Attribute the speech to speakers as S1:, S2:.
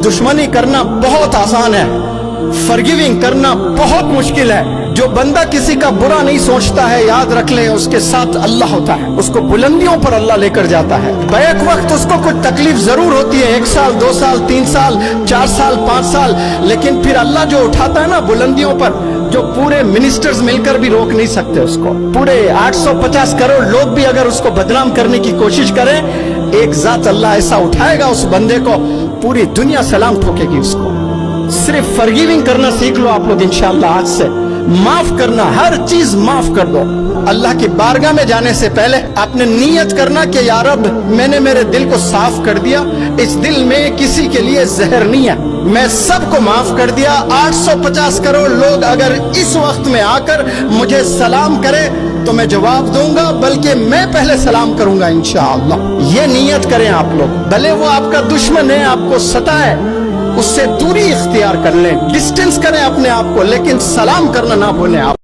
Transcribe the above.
S1: दुश्मनी करना बहुत आसान है, फॉरगिविंग करना बहुत मुश्किल है। जो बंदा किसी का बुरा नहीं सोचता है, याद रख ले उसके साथ अल्लाह होता है, उसको बुलंदियों पर अल्लाह लेकर जाता है। बैक वक्त उसको कुछ तकलीफ जरूर होती है, 1 साल 2 साल 3 साल 4 साल 5 साल, लेकिन फिर अल्लाह जो उठाता है ना बुलंदियों पर, जो पूरे मिनिस्टर्स मिलकर भी रोक नहीं सकते उसको। पूरे 850 करोड़ लोग भी अगर उसको बदनाम करने की कोशिश करें, एक जात अल्लाह ऐसा उठाएगा उस बंदे को, पूरी दुनिया सलाम ठोकेगी उसको। सिर्फ फॉरगिविंग करना सीख लो आप लोग इंशाअल्लाह आज से। माफ करना, हर चीज माफ कर दो। अल्लाह की बारगाह में जाने से पहले आपने नियत करना कि या रब मैंने मेरे दिल को साफ कर दिया, इस दिल में किसी के लिए जहर नहीं है, मैं सबको माफ कर दिया। 850 करोड़ लोग अगर इस वक्त में आकर मुझे सलाम करें तो मैं जवाब दूंगा, बल्कि मैं पहले सलाम करूंगा इंशाअल्लाह। ये नियत करें आप लोग। भले वो आपका दुश्मन है, आपको सताए, उससे दूरी इख्तियार कर लें, डिस्टेंस करें अपने आप को, लेकिन सलाम करना ना भूलें आप।